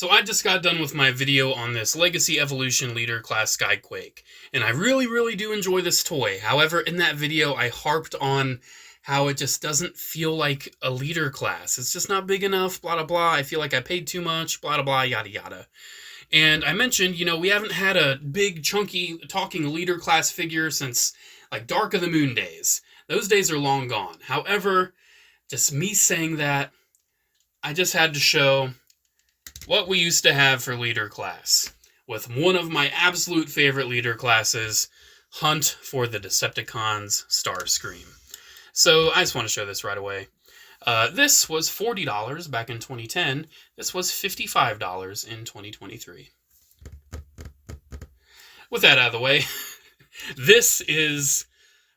So I just got done with my video on this Legacy Evolution Leader Class Skyquake, and I really do enjoy this toy. However, in that video, I harped on how it just doesn't feel like a leader class. It's just not big enough, blah, blah, blah. I feel like I paid too much, blah, blah, blah, yada, yada. And I mentioned, we haven't had a big, chunky, talking leader class figure since, like, Dark of the Moon days. Those days are long gone. However, just me saying that, I just had to show what we used to have for leader class, with one of my absolute favorite leader classes, Hunt for the Decepticons Starscream. So I just want to show this right away. This was $40 back in 2010. This was $55 in 2023. With that out of the way, this is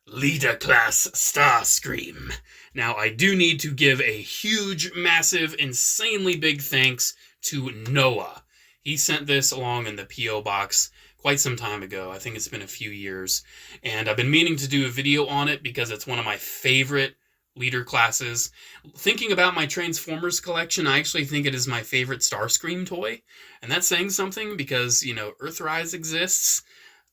Leader Class Starscream. Now, I do need to give a huge, massive, insanely big thanks to Noah. He sent this along in the P.O. box quite some time ago. I think it's been a few years. And I've been meaning to do a video on it because it's one of my favorite leader classes. Thinking about my Transformers collection, I actually think it is my favorite Starscream toy. And that's saying something because, Earthrise exists.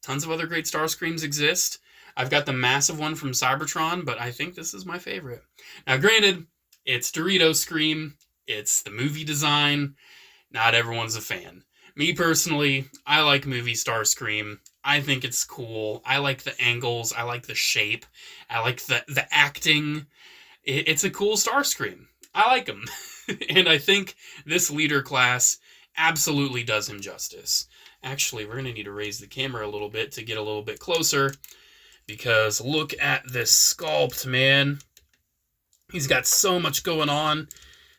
Tons of other great Starscreams exist. I've got the massive one from Cybertron, but I think this is my favorite. Now, granted, it's Dorito Scream. It's the movie design. Not everyone's a fan. Me personally, I like movie Starscream. I think it's cool. I like the angles. I like the shape. I like the acting. It's a cool Starscream. I like him. And I think this leader class absolutely does him justice. Actually, we're going to need to raise the camera a little bit to get a little bit closer, because look at this sculpt, man. He's got so much going on.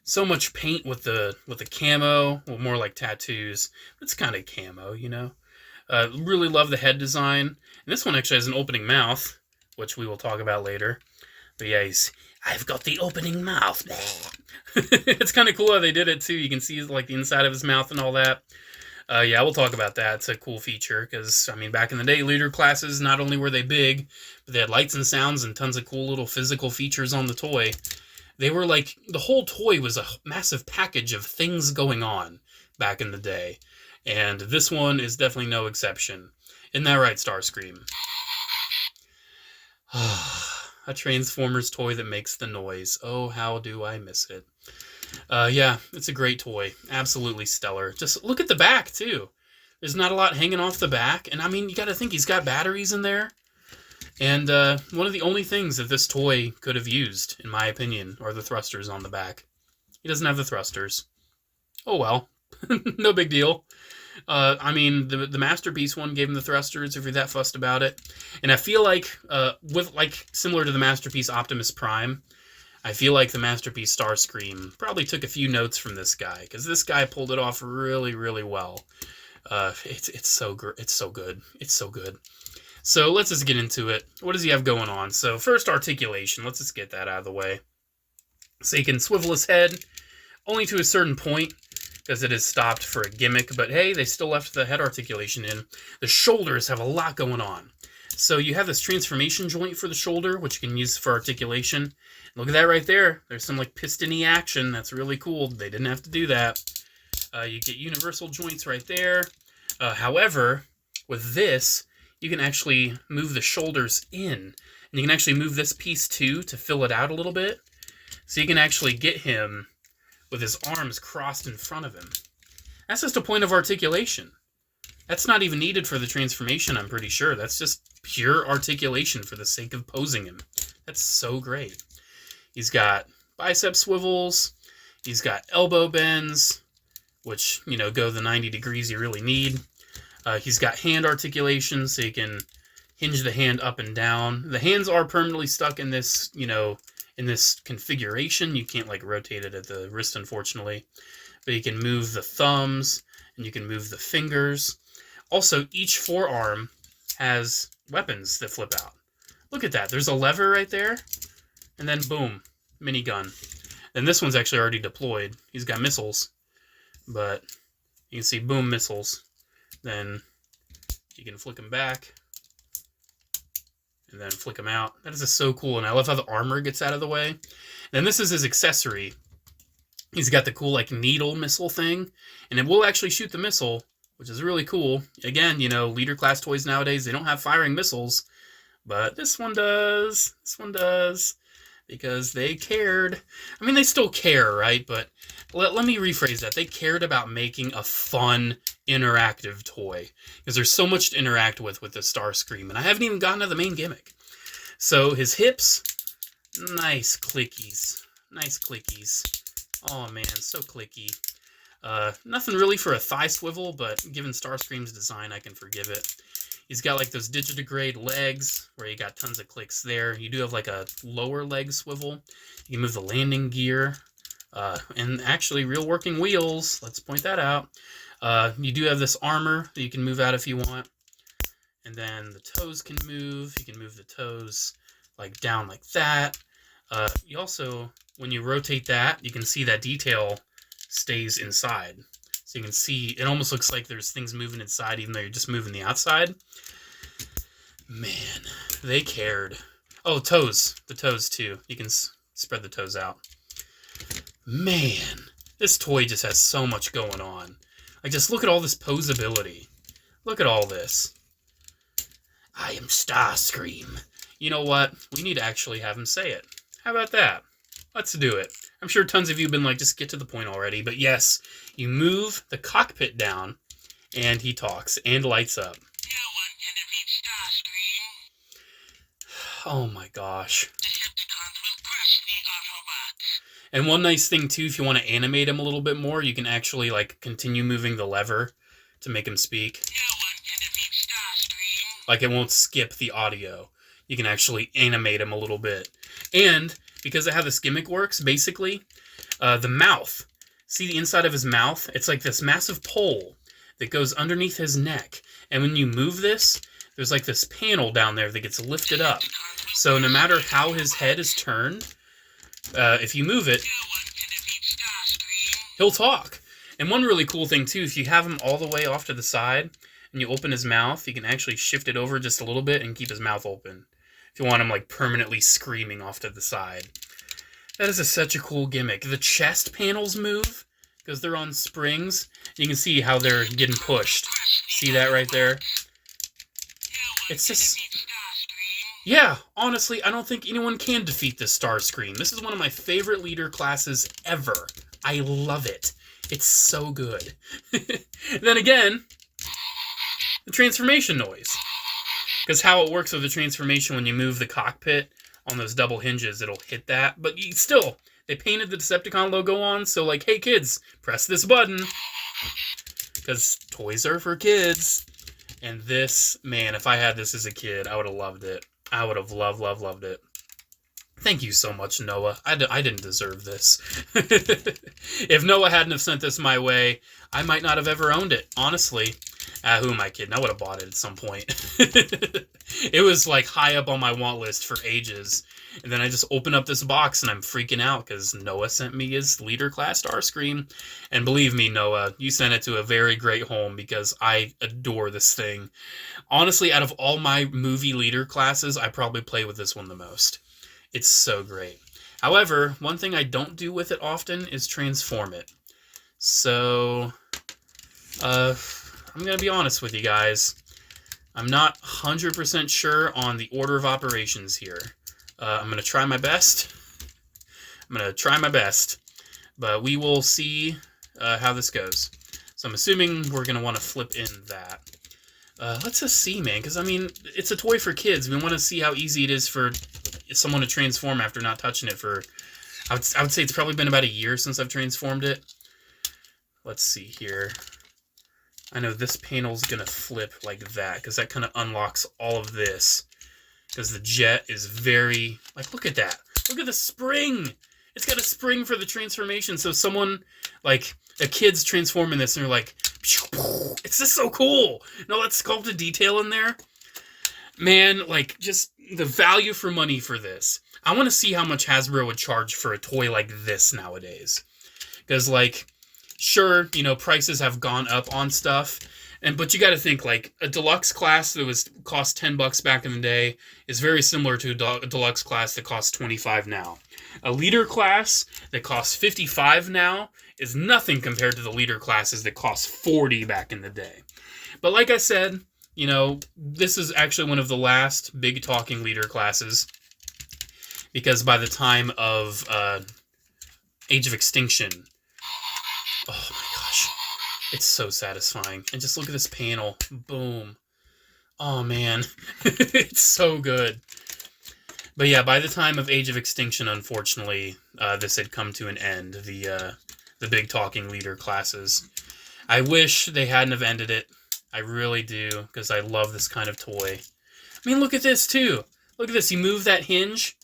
So much paint with the camo. Well, more like tattoos. It's kind of camo, Really love the head design. And this one actually has an opening mouth, which we will talk about later. But yeah, I've got the opening mouth. It's kind of cool how they did it, too. You can see, like, the inside of his mouth and all that. Yeah, we'll talk about that. It's a cool feature, because, back in the day, leader classes, not only were they big, but they had lights and sounds and tons of cool little physical features on the toy. They were like, the whole toy was a massive package of things going on back in the day. And this one is definitely no exception. Isn't that right, Starscream? A Transformers toy that makes the noise. Oh, how do I miss it. Yeah, it's a great toy. Absolutely stellar. Just look at the back, too. There's not a lot hanging off the back. And, you got to think, he's got batteries in there. And one of the only things that this toy could have used, in my opinion, are the thrusters on the back. He doesn't have the thrusters. Oh, well. No big deal. The Masterpiece one gave him the thrusters, if you're that fussed about it. And I feel like, similar to the Masterpiece Optimus Prime, I feel like the Masterpiece Starscream probably took a few notes from this guy, because this guy pulled it off really well. It's so good. It's so good. So let's just get into it. What does he have going on? So first, articulation. Let's just get that out of the way. So he can swivel his head only to a certain point, because it is stopped for a gimmick. But hey, they still left the head articulation in. The shoulders have a lot going on. So you have this transformation joint for the shoulder, which you can use for articulation. Look at that right there. There's some piston-y action. That's really cool. They didn't have to do that. You get universal joints right there. However, with this, you can actually move the shoulders in. And you can actually move this piece too to fill it out a little bit. So you can actually get him with his arms crossed in front of him. That's just a point of articulation. That's not even needed for the transformation, I'm pretty sure. That's just pure articulation for the sake of posing him. That's so great. He's got bicep swivels. He's got elbow bends, which, go the 90 degrees you really need. He's got hand articulation, so you can hinge the hand up and down. The hands are permanently stuck in this, in this configuration. You can't, rotate it at the wrist, unfortunately. But you can move the thumbs, and you can move the fingers. Also, each forearm has weapons that flip out. Look at that. There's a lever right there. And then, boom, minigun. And this one's actually already deployed. He's got missiles. But you can see, boom, missiles. Then you can flick them back. And then flick them out. That is just so cool. And I love how the armor gets out of the way. Then this is his accessory. He's got the cool, like, needle missile thing, and it will actually shoot the missile, which is really cool. Again, you know, leader class toys nowadays, they don't have firing missiles, but this one does. This one does. Because they cared. I mean, they still care, right? But let me rephrase that. They cared about making a fun, interactive toy. Because there's so much to interact with the Starscream. And I haven't even gotten to the main gimmick. So his hips, nice clickies. Nice clickies. Oh, man, so clicky. Nothing really for a thigh swivel, but given Starscream's design, I can forgive it. He's got like those digitigrade legs where you got tons of clicks there. You do have like a lower leg swivel. You can move the landing gear. And actually real working wheels. Let's point that out. You do have this armor that you can move out if you want. And then the toes can move. You can move the toes like down like that. You also, when you rotate that, you can see that detail stays inside. So you can see, it almost looks like there's things moving inside even though you're just moving the outside. Man, they cared. Oh, toes. The toes too. You can spread the toes out. Man, this toy just has so much going on. Like, just look at all this posability. Look at all this. I am Starscream. You know what? We need to actually have him say it. How about that? Let's do it. I'm sure tons of you have been like, just get to the point already. But yes, you move the cockpit down, and he talks and lights up. Oh my gosh. Decepticons will crush the Autobots. And one nice thing too, if you want to animate him a little bit more, you can actually like continue moving the lever to make him speak. No one can defeat Starscream. Like, it won't skip the audio. You can actually animate him a little bit. And because of how this gimmick works, basically, the mouth. See the inside of his mouth? It's like this massive pole that goes underneath his neck. And when you move this, there's like this panel down there that gets lifted up. So no matter how his head is turned, if you move it, he'll talk. And one really cool thing too, if you have him all the way off to the side and you open his mouth, you can actually shift it over just a little bit and keep his mouth open. If you want him like permanently screaming off to the side. That is such a cool gimmick. The chest panels move because they're on springs. You can see how they're getting pushed. See that right there? It's just... yeah, honestly, I don't think anyone can defeat this Starscream. This is one of my favorite leader classes ever. I love it. It's so good. Then again, the transformation noise. Because how it works with the transformation, when you move the cockpit on those double hinges, it'll hit that. But still, they painted the Decepticon logo on, so like, hey kids, press this button. Because toys are for kids. And this, man, if I had this as a kid, I would have loved it. I would have loved it. Thank you so much, Noah. I didn't deserve this. If Noah hadn't have sent this my way, I might not have ever owned it, honestly. Who am I kidding? I would have bought it at some point. It was like high up on my want list for ages. And then I just open up this box and I'm freaking out because Noah sent me his leader class Starscream. And believe me, Noah, you sent it to a very great home because I adore this thing. Honestly, out of all my movie leader classes, I probably play with this one the most. It's so great. However, one thing I don't do with it often is transform it. So, I'm going to be honest with you guys. I'm not 100% sure on the order of operations here. I'm going to try my best. But we will see how this goes. So I'm assuming we're going to want to flip in that. Let's just see, man. Because, I mean, it's a toy for kids. We want to see how easy it is for someone to transform after not touching it for... I would say it's probably been about a year since I've transformed it. Let's see here. I know this panel's going to flip like that, because that kind of unlocks all of this. Because the jet is very... like, look at that. Look at the spring! It's got a spring for the transformation, so someone, like, a kid's transforming this, and they're like, it's just so cool! You know that sculpted detail in there? Man, like, just the value for money for this. I want to see how much Hasbro would charge for a toy like this nowadays. Because, like... sure, you know, prices have gone up on stuff, But you got to think like a deluxe class that cost $10 back in the day is very similar to a deluxe class that costs 25 now. A leader class that costs 55 now is nothing compared to the leader classes that cost 40 back in the day. But like I said, you know, this is actually one of the last big talking leader classes, because by the time of Age of Extinction, oh my gosh, it's so satisfying. And just look at this panel. Boom. Oh, man. It's so good. But yeah, by the time of Age of Extinction, unfortunately, this had come to an end. The big talking leader classes. I wish they hadn't have ended it. I really do, because I love this kind of toy. I mean, look at this, too. Look at this. You move that hinge.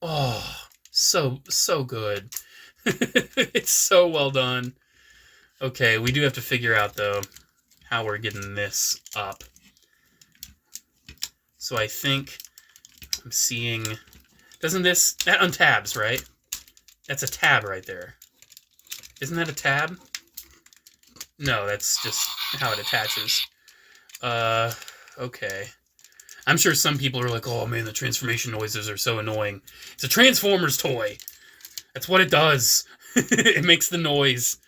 Oh, so good. It's so well done. Okay, we do have to figure out, though, how we're getting this up. So I think I'm seeing... Doesn't this... That untabs, right? That's a tab right there. Isn't that a tab? No, that's just how it attaches. Okay. I'm sure some people are like, oh man, the transformation noises are so annoying. It's a Transformers toy. That's what it does. It makes the noise.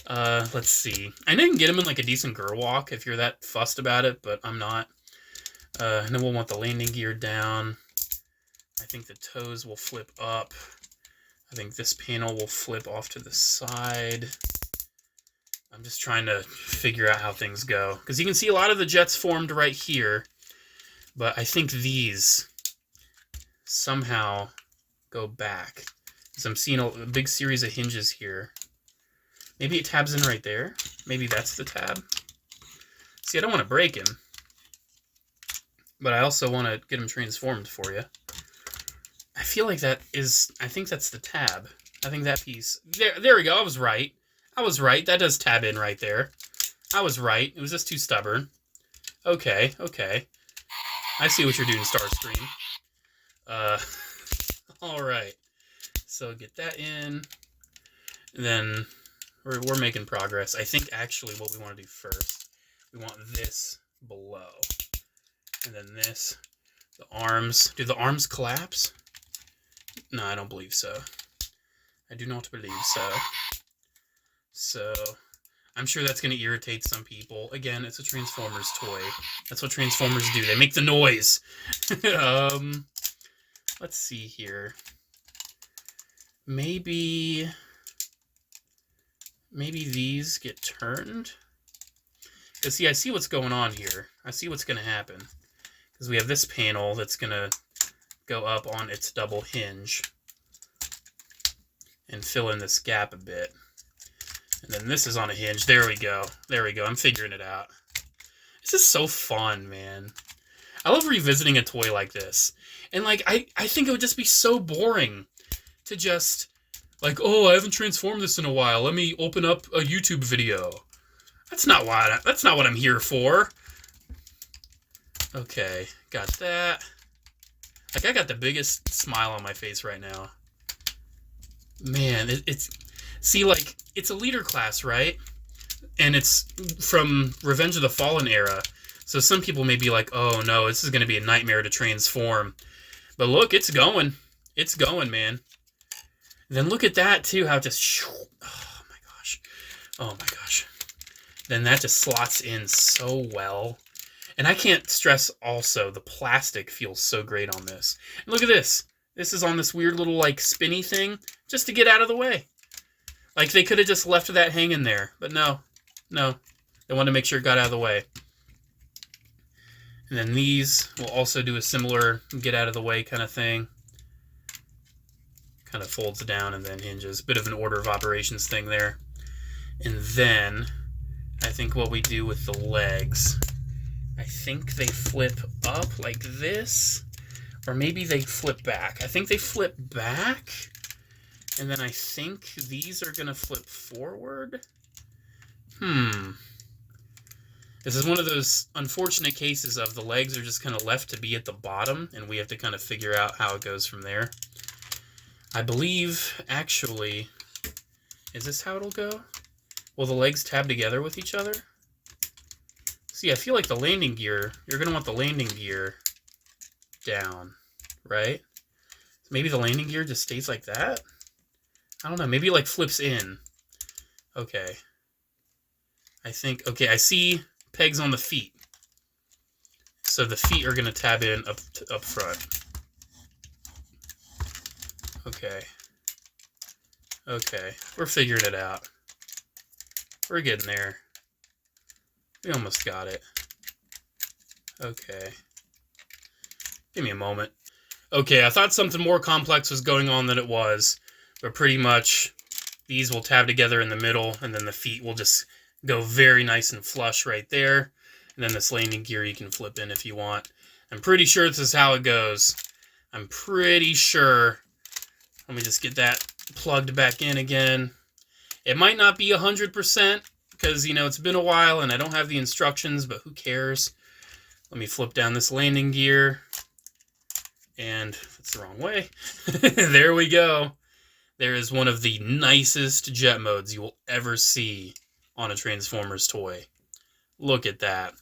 Let's see. I know you can get them in like a decent girl walk if you're that fussed about it, but I'm not. And then we'll want the landing gear down. I think the toes will flip up. I think this panel will flip off to the side. I'm just trying to figure out how things go. Because you can see a lot of the jets formed right here. But I think these somehow go back. Because I'm seeing a big series of hinges here. Maybe it tabs in right there. Maybe that's the tab. See, I don't want to break him. But I also want to get him transformed for you. I feel like that is... I think that's the tab. I think that piece... There we go. I was right. I was right. That does tab in right there. I was right. It was just too stubborn. Okay, okay. I see what you're doing, Starscream. Alright. So get that in. And then we're making progress. I think actually what we want to do first, we want this below. And then this. The arms. Do the arms collapse? No, I don't believe so. I do not believe so. So, I'm sure that's going to irritate some people. Again, it's a Transformers toy. That's what Transformers do. They make the noise. Let's see here. Maybe these get turned? Because, see, I see what's going on here. I see what's going to happen. Because we have this panel that's going to go up on its double hinge and fill in this gap a bit. And then this is on a hinge. There we go. There we go. I'm figuring it out. This is so fun, man. I love revisiting a toy like this. And, like, I think it would just be so boring to just, like, oh, I haven't transformed this in a while. Let me open up a YouTube video. That's not what I'm here for. Okay, got that. Like, I got the biggest smile on my face right now. Man, it's... See, like, it's a leader class, right? And it's from Revenge of the Fallen era. So some people may be like, oh, no, this is going to be a nightmare to transform. But look, it's going. It's going, man. And then look at that, too, how it just... Oh, my gosh. Oh, my gosh. Then that just slots in so well. And I can't stress also, the plastic feels so great on this. And look at this. This is on this weird little, like, spinny thing just to get out of the way. Like, they could have just left that hanging there. But no. No. They wanted to make sure it got out of the way. And then these will also do a similar get out of the way kind of thing. Kind of folds down and then hinges. Bit of an order of operations thing there. And then, I think what we do with the legs, I think they flip up like this. Or maybe they flip back. I think they flip back. And then I think these are going to flip forward. This is one of those unfortunate cases of the legs are just kind of left to be at the bottom, and we have to kind of figure out how it goes from there. I believe, actually, is this how it'll go? Will the legs tab together with each other? See, I feel like the landing gear, you're going to want the landing gear down, right? Maybe the landing gear just stays like that? I don't know. Maybe it like flips in. Okay. I think, okay, I see pegs on the feet. So the feet are going to tab in up front. Okay. Okay. We're figuring it out. We're getting there. We almost got it. Okay. Give me a moment. Okay, I thought something more complex was going on than it was. But pretty much, these will tab together in the middle, and then the feet will just go very nice and flush right there. And then this landing gear you can flip in if you want. I'm pretty sure this is how it goes. I'm pretty sure. Let me just get that plugged back in again. It might not be 100%, because, you know, it's been a while and I don't have the instructions, but who cares? Let me flip down this landing gear. And that's the wrong way. There we go. There is one of the nicest jet modes you will ever see on a Transformers toy. Look at that.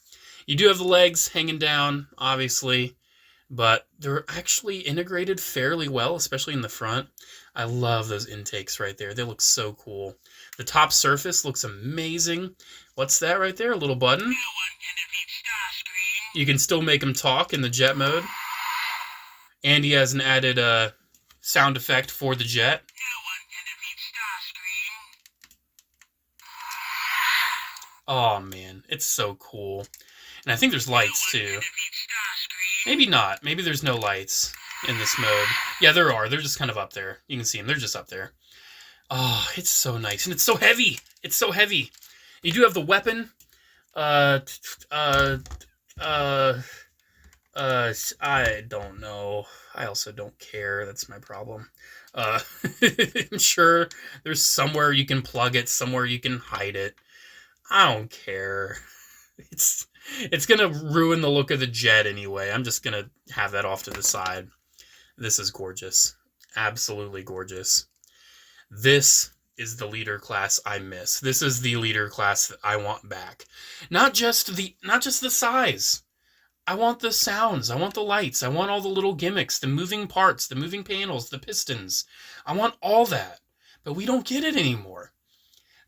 You do have the legs hanging down, obviously, but they're actually integrated fairly well, especially in the front. I love those intakes right there. They look so cool. The top surface looks amazing. What's that right there? A little button? No one can defeat Starscream. You can still make him talk in the jet mode. And he has an added sound effect for the jet. No one can defeat Starscream. Oh, man. It's so cool. And I think there's lights, No one too. can defeat Starscream. Maybe not. Maybe there's no lights in this mode. Yeah, there are. They're just kind of up there. You can see them. They're just up there. Oh, it's so nice. And it's so heavy. It's so heavy. You do have the weapon. I don't know. I also don't care. That's my problem. I'm sure there's somewhere you can plug it, somewhere you can hide it. I don't care. It's gonna ruin the look of the jet anyway. I'm just gonna have that off to the side. This is gorgeous. Absolutely gorgeous. This is the leader class I miss. This is the leader class that I want back. Not just the size. I want the sounds. I want the lights. I want all the little gimmicks, the moving parts, the moving panels, the pistons. I want all that. But we don't get it anymore.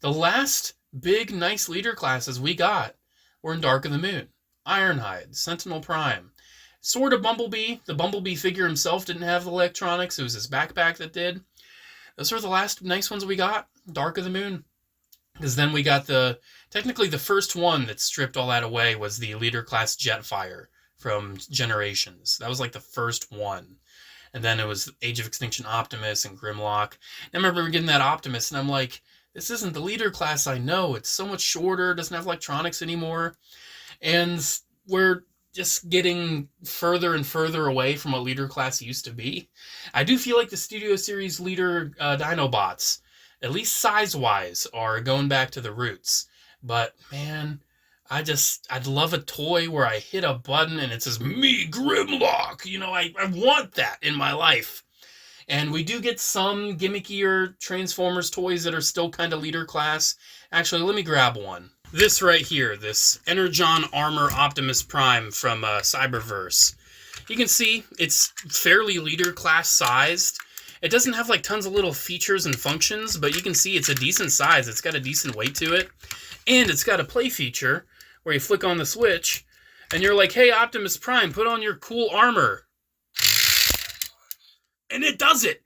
The last big, nice leader classes we got were in Dark of the Moon, Ironhide, Sentinel Prime. Sort of Bumblebee. The Bumblebee figure himself didn't have the electronics. It was his backpack that did. Those are the last nice ones we got. Dark of the Moon. Because then we got technically the first one that stripped all that away was the leader class Jetfire from Generations. That was like the first one. And then it was Age of Extinction Optimus and Grimlock. And I remember getting that Optimus and I'm like, this isn't the leader class I know. It's so much shorter. It doesn't have electronics anymore. And we're just getting further and further away from what leader class used to be. I do feel like the Studio Series leader Dinobots, at least size-wise, are going back to the roots. But, man, I'd love a toy where I hit a button and it says, me, Grimlock. You know, I want that in my life. And we do get some gimmickier Transformers toys that are still kind of leader class. Actually, let me grab one. This right here, this Energon Armor Optimus Prime from Cyberverse. You can see it's fairly leader class sized. It doesn't have like tons of little features and functions, but you can see it's a decent size. It's got a decent weight to it. And it's got a play feature where you flick on the switch and you're like, hey, Optimus Prime, put on your cool armor. And it does it.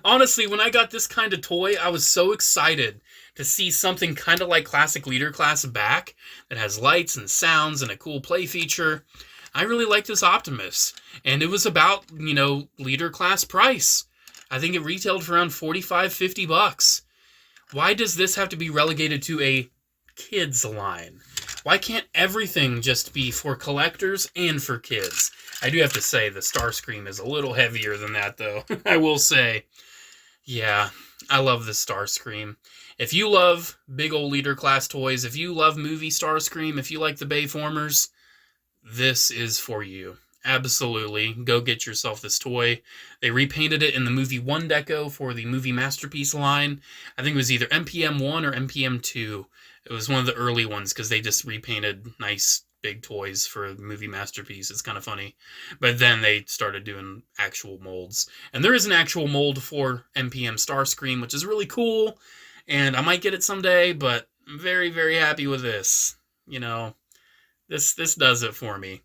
Honestly, when I got this kind of toy, I was so excited to see something kind of like classic leader class back that has lights and sounds and a cool play feature. I really like this Optimus. And it was about, you know, leader class price. I think it retailed for around $45-50. Why does this have to be relegated to a kids line? Why can't everything just be for collectors and for kids? I do have to say the Starscream is a little heavier than that, though. I will say, yeah, I love the Starscream. If you love big old leader class toys, if you love movie Starscream, if you like the Bayformers, this is for you. Absolutely. Go get yourself this toy. They repainted it in the movie 1 Deco for the movie Masterpiece line. I think it was either MPM 1 or MPM 2 It was one of the early ones because they just repainted nice big toys for Movie Masterpiece. It's kind of funny. But then they started doing actual molds. And there is an actual mold for MPM Starscream, which is really cool. And I might get it someday, but I'm very, very happy with this. You know, this does it for me.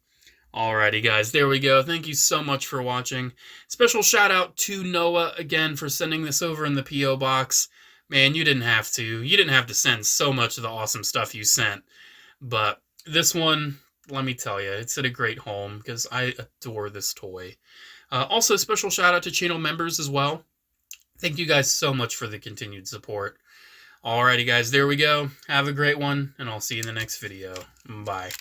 Alrighty, guys, there we go. Thank you so much for watching. Special shout out to Noah again for sending this over in the P.O. box. Man, you didn't have to. You didn't have to send so much of the awesome stuff you sent. But this one, let me tell you, it's at a great home because I adore this toy. Also, special shout out to channel members as well. Thank you guys so much for the continued support. Alrighty, guys, there we go. Have a great one, and I'll see you in the next video. Bye.